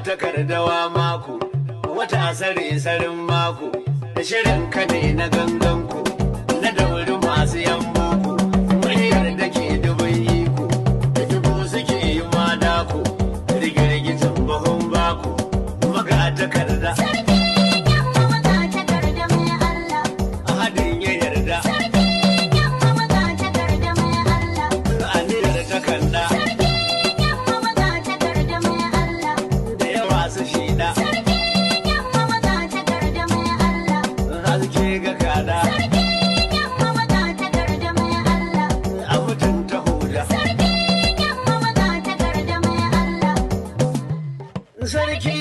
takardawa mako wata sarin mako da shirin ka ne na ganganku na dauri masu yan boko muryar da ke dubin iko da dubu suke yi madako rigirgizin bahon bako maga takarda Sarki